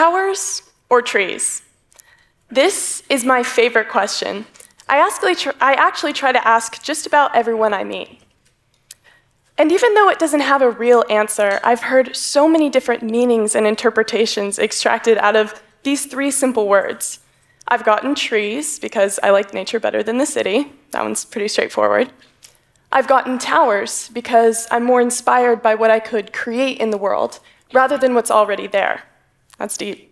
towers or trees? This is my favorite question. I actually try to ask just about everyone I meet. And even though it doesn't have a real answer, I've heard so many different meanings and interpretations extracted out of these three simple words. I've gotten trees because I like nature better than the city. That one's pretty straightforward. I've gotten towers because I'm more inspired by what I could create in the world rather than what's already there. That's deep.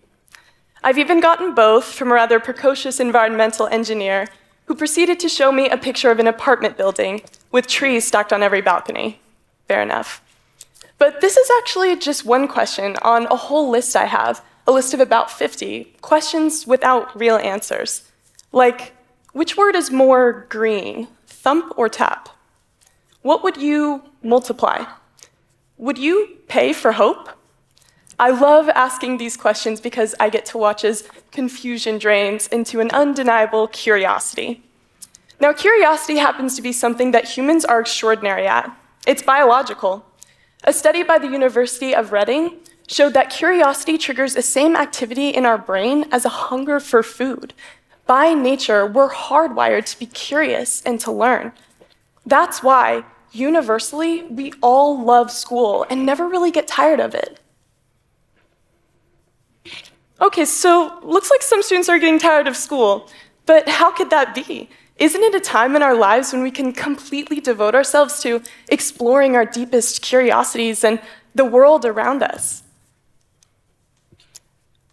I've even gotten both from a rather precocious environmental engineer who proceeded to show me a picture of an apartment building with trees stacked on every balcony. Fair enough. But this is actually just one question on a whole list I have, a list of about 50, questions without real answers. Like, which word is more green, thump or tap? What would you multiply? Would you pay for hope? I love asking these questions because I get to watch as confusion drains into an undeniable curiosity. Now, curiosity happens to be something that humans are extraordinary at. It's biological. A study by the University of Reading showed that curiosity triggers the same activity in our brain as a hunger for food. By nature, we're hardwired to be curious and to learn. That's why, universally, we all love school and never really get tired of it. Okay, so looks like some students are getting tired of school, but how could that be? Isn't it a time in our lives when we can completely devote ourselves to exploring our deepest curiosities and the world around us?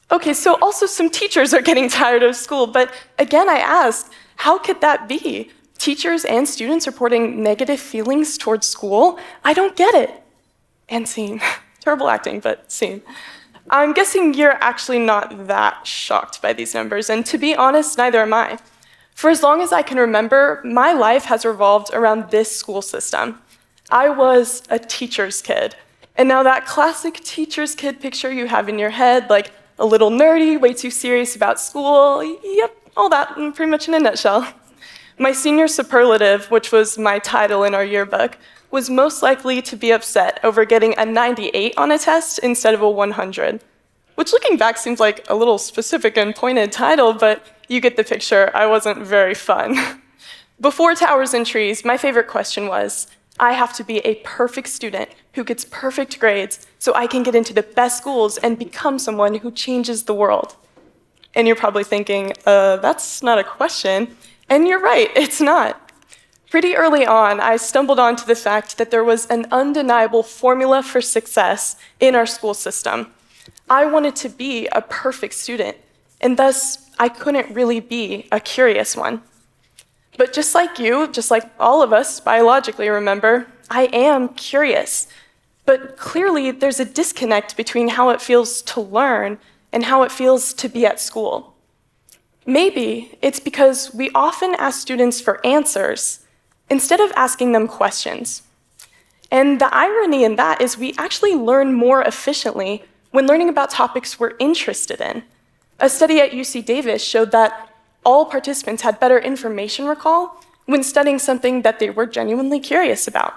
Okay, so also some teachers are getting tired of school, but again, I ask, how could that be? Teachers and students reporting negative feelings towards school? I don't get it. And scene. Terrible acting, but scene. I'm guessing you're actually not that shocked by these numbers, and to be honest, neither am I. For as long as I can remember, my life has revolved around this school system. I was a teacher's kid. And now that classic teacher's kid picture you have in your head, like a little nerdy, way too serious about school, yep, all that pretty much in a nutshell. My senior superlative, which was my title in our yearbook, was most likely to be upset over getting a 98 on a test instead of a 100. Which looking back seems like a little specific and pointed title, but you get the picture, I wasn't very fun. Before towers and trees, my favorite question was, I have to be a perfect student who gets perfect grades so I can get into the best schools and become someone who changes the world. And you're probably thinking, that's not a question. And you're right, it's not. Pretty early on, I stumbled onto the fact that there was an undeniable formula for success in our school system. I wanted to be a perfect student, and thus I couldn't really be a curious one. But just like you, just like all of us biologically, remember, I am curious. But clearly there's a disconnect between how it feels to learn and how it feels to be at school. Maybe it's because we often ask students for answers instead of asking them questions. And the irony in that is we actually learn more efficiently when learning about topics we're interested in. A study at UC Davis showed that all participants had better information recall when studying something that they were genuinely curious about.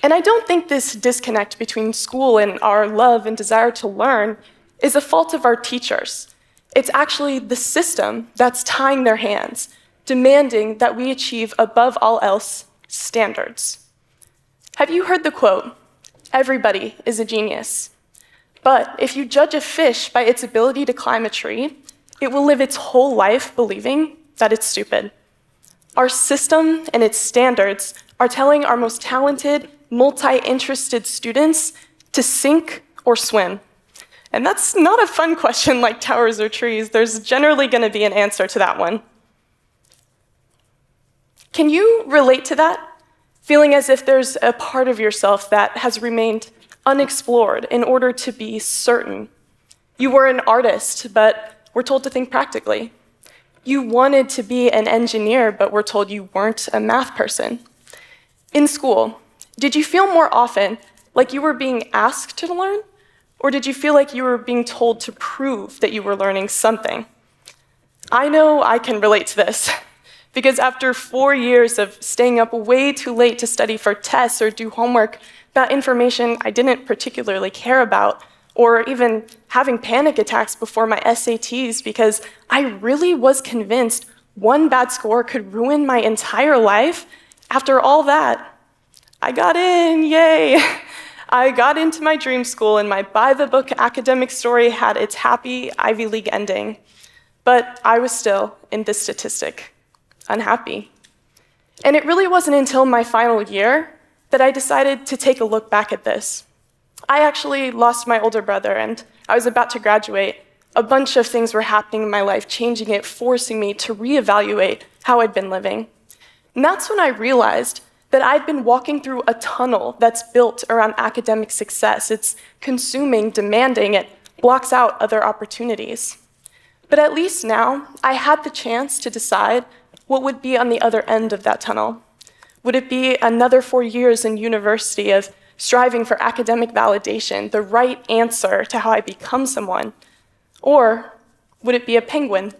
And I don't think this disconnect between school and our love and desire to learn is a fault of our teachers. It's actually the system that's tying their hands, demanding that we achieve above all else standards. Have you heard the quote, "Everybody is a genius"? But if you judge a fish by its ability to climb a tree, it will live its whole life believing that it's stupid. Our system and its standards are telling our most talented, multi-interested students to sink or swim. And that's not a fun question like towers or trees. There's generally going to be an answer to that one. Can you relate to that? Feeling as if there's a part of yourself that has remained unexplored in order to be certain. You were an artist, but were told to think practically. You wanted to be an engineer, but were told you weren't a math person. In school, did you feel more often like you were being asked to learn, or did you feel like you were being told to prove that you were learning something? I know I can relate to this, because after 4 years of staying up way too late to study for tests or do homework about information I didn't particularly care about, or even having panic attacks before my SATs because I really was convinced one bad score could ruin my entire life. After all that, I got in, yay! I got into my dream school and my by-the-book academic story had its happy Ivy League ending. But I was still, in this statistic, unhappy. And it really wasn't until my final year that I decided to take a look back at this. I actually lost my older brother, and I was about to graduate. A bunch of things were happening in my life, changing it, forcing me to reevaluate how I'd been living. And that's when I realized that I'd been walking through a tunnel that's built around academic success. It's consuming, demanding, it blocks out other opportunities. But at least now, I had the chance to decide what would be on the other end of that tunnel. Would it be another 4 years in university of striving for academic validation, the right answer to how I become someone? Or would it be a penguin?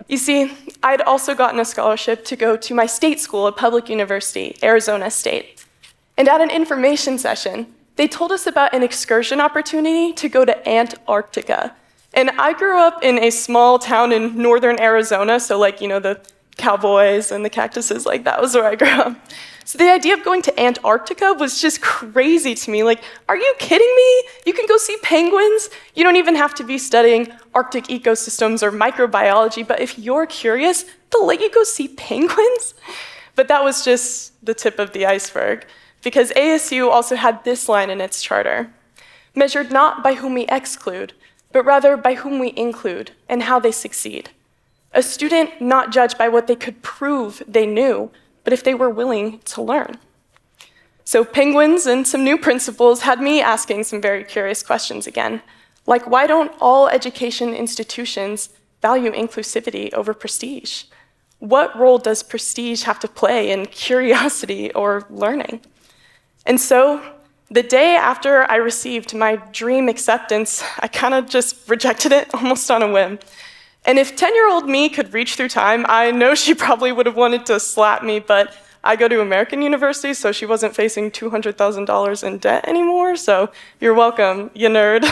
You see, I'd also gotten a scholarship to go to my state school, a public university, Arizona State. And at an information session, they told us about an excursion opportunity to go to Antarctica. And I grew up in a small town in northern Arizona, so the cowboys and the cactuses, that was where I grew up. So the idea of going to Antarctica was just crazy to me. Are you kidding me? You can go see penguins? You don't even have to be studying Arctic ecosystems or microbiology, but if you're curious, they'll let you go see penguins? But that was just the tip of the iceberg, because ASU also had this line in its charter: measured not by whom we exclude, but rather by whom we include and how they succeed. A student not judged by what they could prove they knew, but if they were willing to learn. So penguins and some new principles had me asking some very curious questions again, like why don't all education institutions value inclusivity over prestige? What role does prestige have to play in curiosity or learning? And so, the day after I received my dream acceptance, I kind of just rejected it almost on a whim. And if 10-year-old me could reach through time, I know she probably would have wanted to slap me, but I go to American University, so she wasn't facing $200,000 in debt anymore, so you're welcome, you nerd.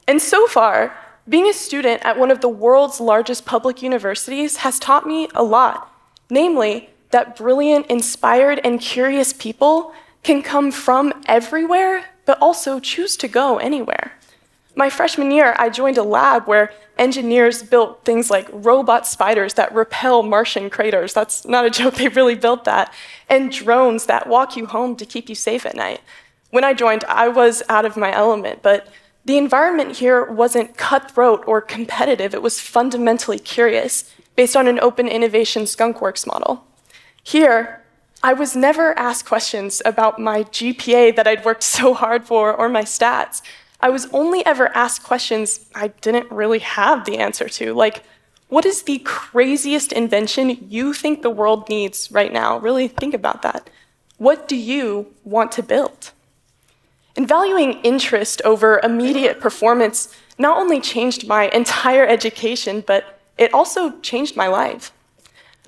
And so far, being a student at one of the world's largest public universities has taught me a lot, namely, that brilliant, inspired, and curious people can come from everywhere, but also choose to go anywhere. My freshman year, I joined a lab where engineers built things like robot spiders that repel Martian craters. That's not a joke, they really built that. And drones that walk you home to keep you safe at night. When I joined, I was out of my element, but the environment here wasn't cutthroat or competitive. It was fundamentally curious, based on an open innovation skunkworks model. Here, I was never asked questions about my GPA that I'd worked so hard for or my stats. I was only ever asked questions I didn't really have the answer to, like, what is the craziest invention you think the world needs right now? Really think about that. What do you want to build? And valuing interest over immediate performance not only changed my entire education, but it also changed my life.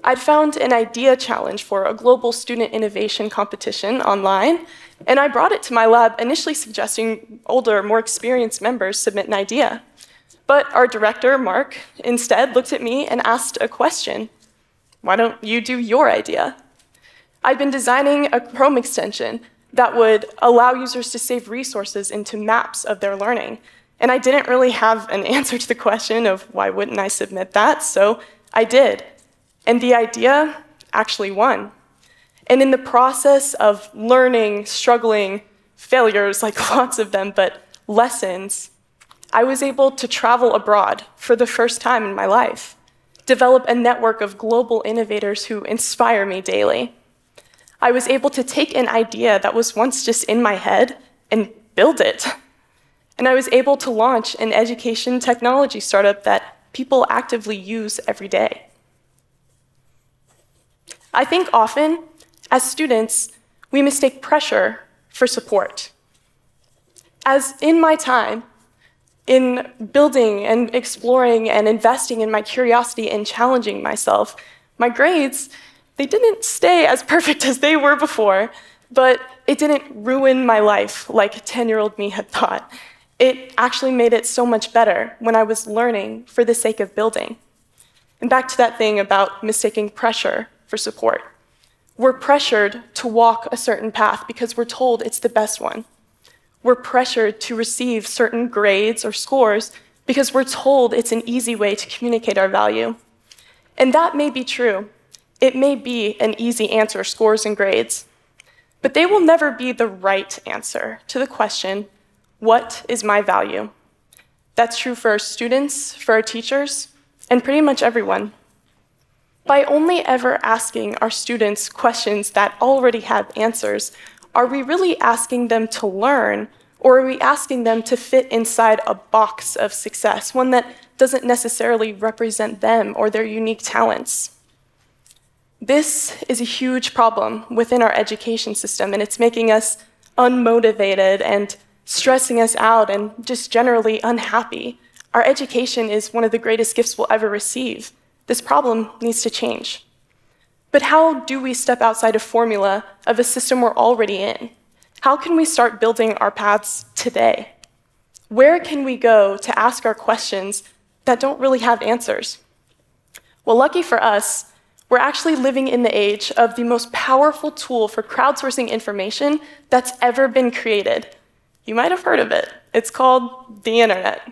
I'd found an idea challenge for a global student innovation competition online, and I brought it to my lab, initially suggesting older, more experienced members submit an idea. But our director, Mark, instead looked at me and asked a question. Why don't you do your idea? I'd been designing a Chrome extension that would allow users to save resources into maps of their learning. And I didn't really have an answer to the question of why wouldn't I submit that, so I did. And the idea actually won. And in the process of learning, struggling, failures, like lots of them, but lessons, I was able to travel abroad for the first time in my life, develop a network of global innovators who inspire me daily. I was able to take an idea that was once just in my head and build it. And I was able to launch an education technology startup that people actively use every day. I think often, as students, we mistake pressure for support. As in my time, in building and exploring and investing in my curiosity and challenging myself, my grades, they didn't stay as perfect as they were before, But it didn't ruin my life like 10-year-old me had thought. It actually made it so much better when I was learning for the sake of building. And back to that thing about mistaking pressure for support. We're pressured to walk a certain path because we're told it's the best one. We're pressured to receive certain grades or scores because we're told it's an easy way to communicate our value. And that may be true. It may be an easy answer, scores and grades. But they will never be the right answer to the question, what is my value? That's true for our students, for our teachers, and pretty much everyone. By only ever asking our students questions that already have answers, are we really asking them to learn, or are we asking them to fit inside a box of success, one that doesn't necessarily represent them or their unique talents? This is a huge problem within our education system, and it's making us unmotivated and stressing us out and just generally unhappy. Our education is one of the greatest gifts we'll ever receive. This problem needs to change. But how do we step outside a formula of a system we're already in? How can we start building our paths today? Where can we go to ask our questions that don't really have answers? Well, lucky for us, we're actually living in the age of the most powerful tool for crowdsourcing information that's ever been created. You might have heard of it. It's called the internet.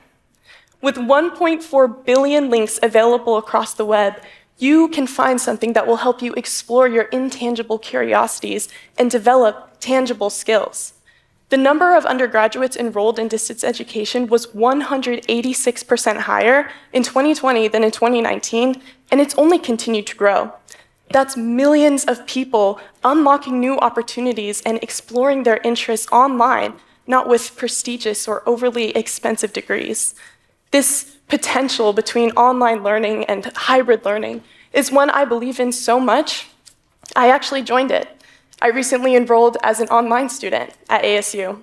With 1.4 billion links available across the web, you can find something that will help you explore your intangible curiosities and develop tangible skills. The number of undergraduates enrolled in distance education was 186% higher in 2020 than in 2019, and it's only continued to grow. That's millions of people unlocking new opportunities and exploring their interests online, not with prestigious or overly expensive degrees. This potential between online learning and hybrid learning is one I believe in so much, I actually joined it. I recently enrolled as an online student at ASU.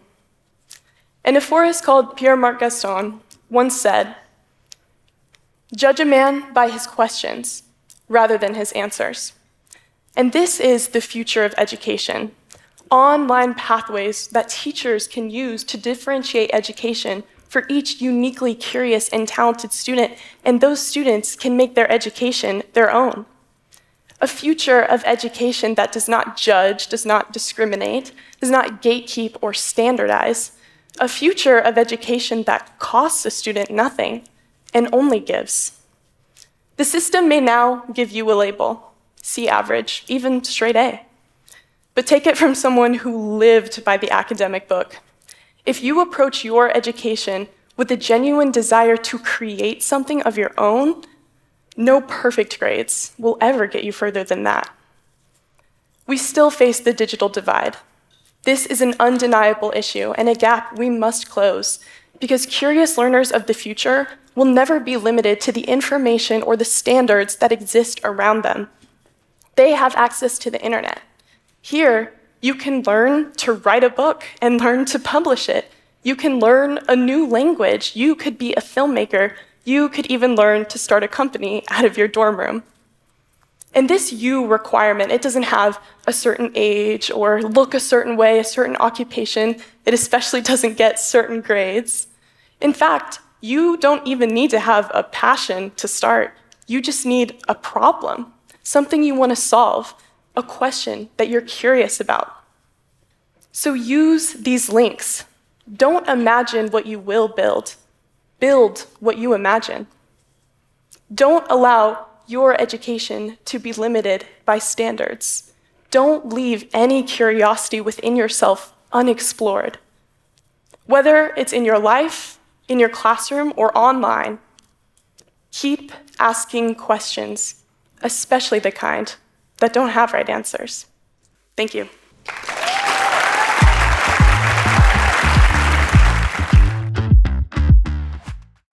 An aphorist called Pierre-Marc Gaston once said, "Judge a man by his questions rather than his answers." And this is the future of education. Online pathways that teachers can use to differentiate education for each uniquely curious and talented student, and those students can make their education their own. A future of education that does not judge, does not discriminate, does not gatekeep or standardize. A future of education that costs a student nothing and only gives. The system may now give you a label, C average, even straight A. But take it from someone who lived by the academic book. If you approach your education with a genuine desire to create something of your own, no perfect grades will ever get you further than that. We still face the digital divide. This is an undeniable issue and a gap we must close, because curious learners of the future will never be limited to the information or the standards that exist around them. They have access to the internet. Here, you can learn to write a book and learn to publish it. You can learn a new language. You could be a filmmaker. You could even learn to start a company out of your dorm room. And this you requirement, it doesn't have a certain age or look a certain way, a certain occupation. It especially doesn't get certain grades. In fact, you don't even need to have a passion to start. You just need a problem, something you want to solve, a question that you're curious about. So use these links. Don't imagine what you will build. Build what you imagine. Don't allow your education to be limited by standards. Don't leave any curiosity within yourself unexplored. Whether it's in your life, in your classroom, or online, keep asking questions, especially the kind that don't have right answers. Thank you.